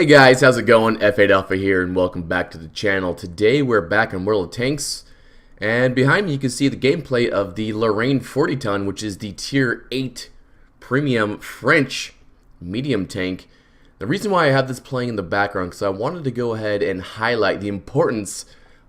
Hey guys, how's it going? F8 Alpha here and welcome back to the channel. Today we're back in World of Tanks, and behind me you can see the gameplay of the Lorraine 40 ton, which is the tier 8 premium French medium tank. The reason why I have this playing in the background is because I wanted to go ahead and highlight the importance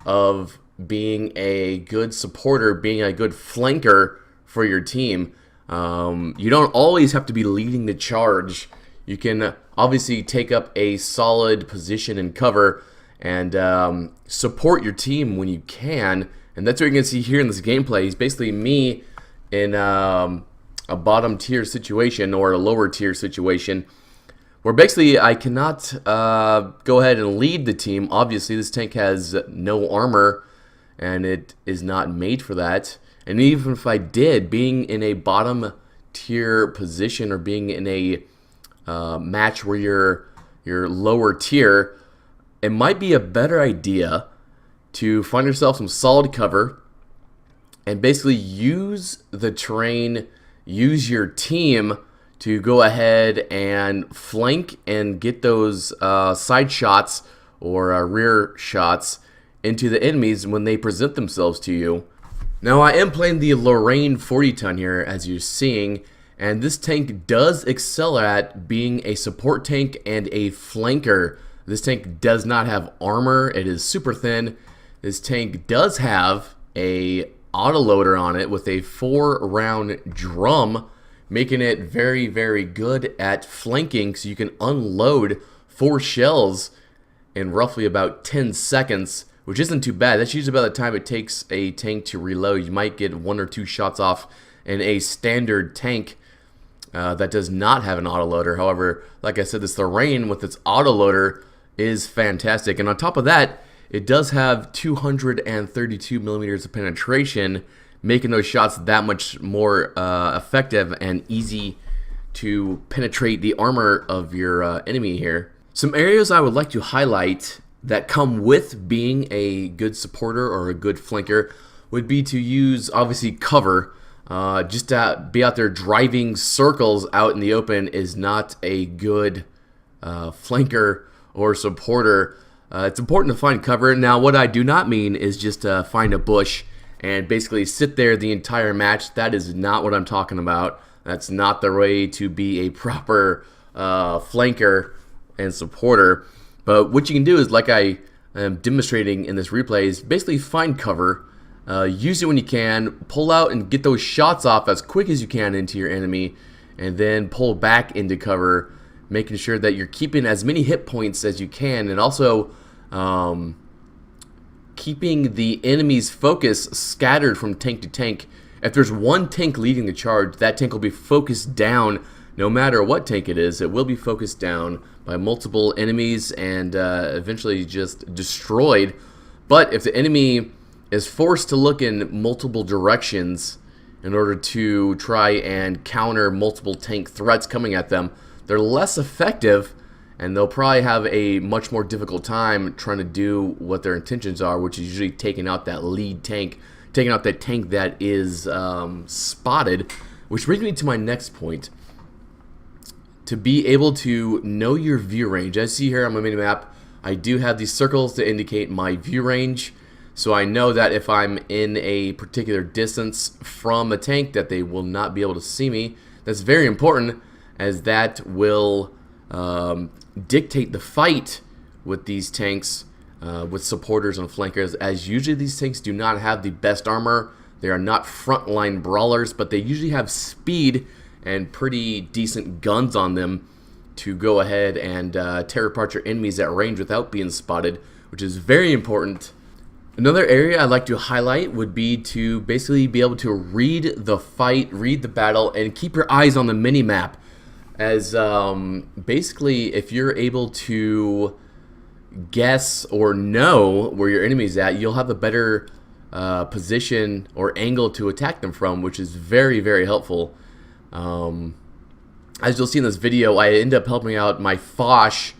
of being a good supporter, being a good flanker for your team. You don't always have to be leading the charge. You can obviously take up a solid position and cover and support your team when you can. And that's what you're going to see here in this gameplay. It's basically me in a bottom tier situation or a lower tier situation where basically I cannot go ahead and lead the team. Obviously, this tank has no armor and it is not made for that. And even if I did, being in a bottom tier position or being in a match where you're lower tier, it might be a better idea to find yourself some solid cover and basically use the terrain, use your team to go ahead and flank and get those side shots or rear shots into the enemies when they present themselves to you. Now I am playing the Lorraine 40 ton here, as you're seeing, and this tank does excel at being a support tank and a flanker. This tank does not have armor. It is super thin. This tank does have a autoloader on it with a 4-round drum, making it very, very good at flanking, so you can unload 4 shells in roughly about 10 seconds, which isn't too bad. That's usually about the time it takes a tank to reload. You might get 1 or 2 shots off in a standard tank that does not have an autoloader. However, like I said, this Lorraine with its autoloader is fantastic. And on top of that, it does have 232 millimeters of penetration, making those shots that much more effective and easy to penetrate the armor of your enemy here. Some areas I would like to highlight that come with being a good supporter or a good flanker would be to use, obviously, cover. Just to be out there driving circles out in the open is not a good flanker or supporter. It's important to find cover. Now, what I do not mean is just find a bush and basically sit there the entire match. That is not what I'm talking about. That's not the way to be a proper flanker and supporter. But what you can do is, like I am demonstrating in this replay, is basically find cover. Use it when you can, pull out and get those shots off as quick as you can into your enemy, and then pull back into cover, making sure that you're keeping as many hit points as you can, and also keeping the enemy's focus scattered from tank to tank. If there's one tank leading the charge, that tank will be focused down. No matter what tank it is, it will be focused down by multiple enemies and eventually just destroyed. But if the enemy is forced to look in multiple directions in order to try and counter multiple tank threats coming at them, they're less effective, and they'll probably have a much more difficult time trying to do what their intentions are, which is usually taking out that lead tank, taking out that tank that is spotted. Which brings me to my next point. To be able to know your view range. As you see here on my mini-map, I do have these circles to indicate my view range. So I know that if I'm in a particular distance from a tank that they will not be able to see me. That's very important, as that will dictate the fight with these tanks, with supporters and flankers, as usually these tanks do not have the best armor. They are not frontline brawlers, but they usually have speed and pretty decent guns on them to go ahead and tear apart your enemies at range without being spotted, which is very important. Another area I'd like to highlight would be to basically be able to read the fight, read the battle, and keep your eyes on the mini-map. As basically, if you're able to guess or know where your enemy's at, you'll have a better position or angle to attack them from, which is very, very helpful. As you'll see in this video, I end up helping out my Foch.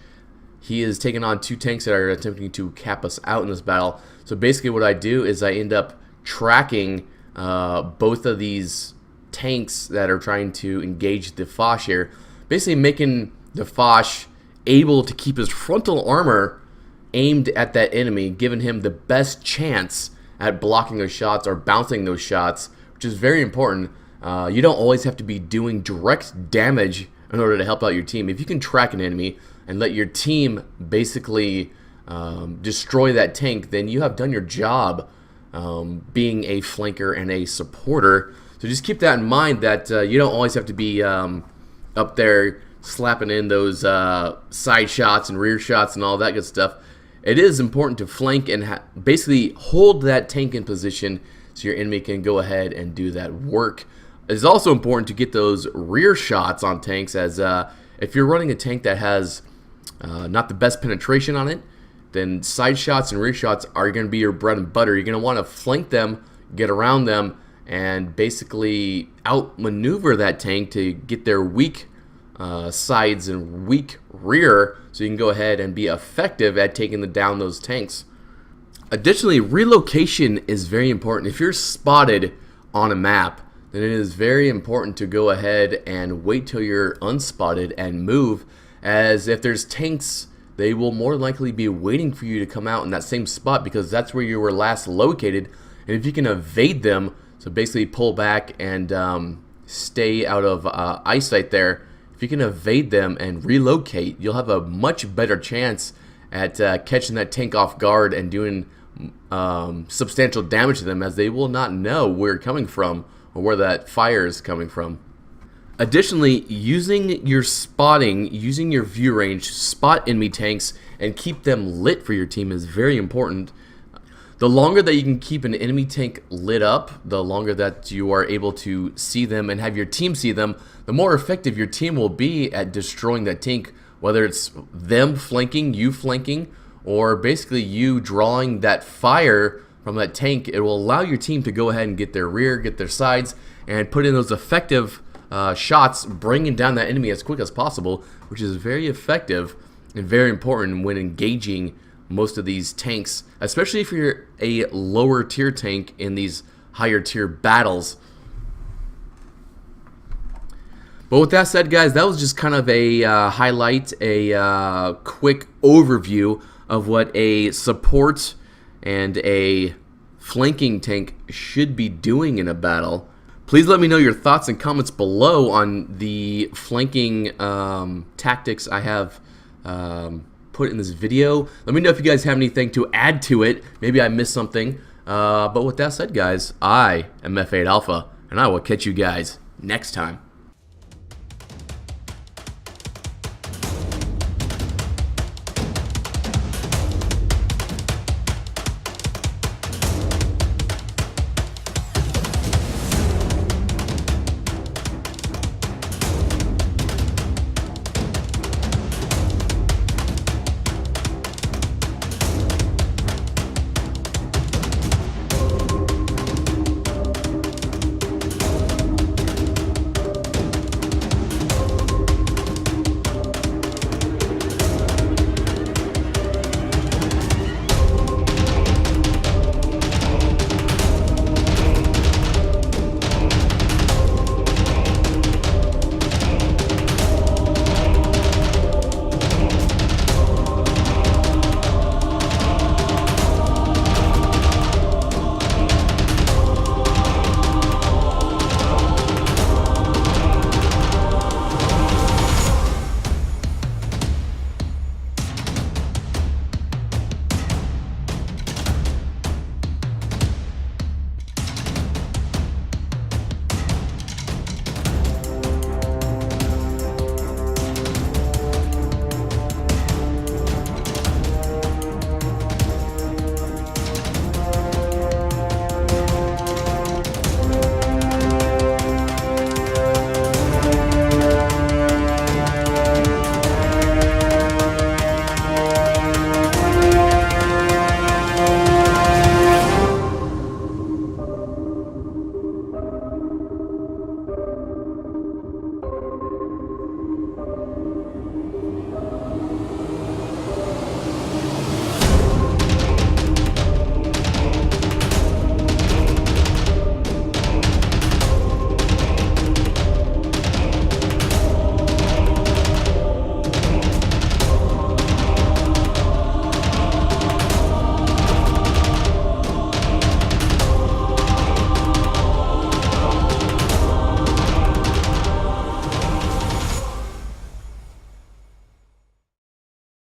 He is taking on 2 tanks that are attempting to cap us out in this battle. So basically what I do is I end up tracking both of these tanks that are trying to engage the Foch here, basically making the Foch able to keep his frontal armor aimed at that enemy, giving him the best chance at blocking those shots or bouncing those shots, which is very important. You don't always have to be doing direct damage in order to help out your team. If you can track an enemy and let your team basically destroy that tank, then you have done your job being a flanker and a supporter. So just keep that in mind, that you don't always have to be up there slapping in those side shots and rear shots and all that good stuff. It is important to flank and basically hold that tank in position so your enemy can go ahead and do that work. It's also important to get those rear shots on tanks, as if you're running a tank that has not the best penetration on it, then side shots and rear shots are going to be your bread and butter. You're going to want to flank them, get around them, and basically outmaneuver that tank to get their weak sides and weak rear, so you can go ahead and be effective at taking down those tanks. Additionally, relocation is very important. If you're spotted on a map, then it is very important to go ahead and wait till you're unspotted and move, as if there's tanks, they will more likely be waiting for you to come out in that same spot, because that's where you were last located. And if you can evade them, so basically pull back and stay out of eyesight there, if you can evade them and relocate, you'll have a much better chance at catching that tank off guard and doing substantial damage to them, as they will not know where you're coming from or where that fire is coming from. Additionally, using your spotting, using your view range, spot enemy tanks and keep them lit for your team is very important. The longer that you can keep an enemy tank lit up, the longer that you are able to see them and have your team see them, the more effective your team will be at destroying that tank, whether it's them flanking, you flanking, or basically you drawing that fire from that tank. It will allow your team to go ahead and get their rear, get their sides, and put in those effective shots, bringing down that enemy as quick as possible, which is very effective and very important when engaging most of these tanks, especially if you're a lower tier tank in these higher tier battles. But with that said, guys, that was just kind of a highlight, a quick overview of what a support and a flanking tank should be doing in a battle. Please let me know your thoughts and comments below on the flanking tactics I have put in this video. Let me know if you guys have anything to add to it. Maybe I missed something. But with that said, guys, I am F8 Alpha, and I will catch you guys next time.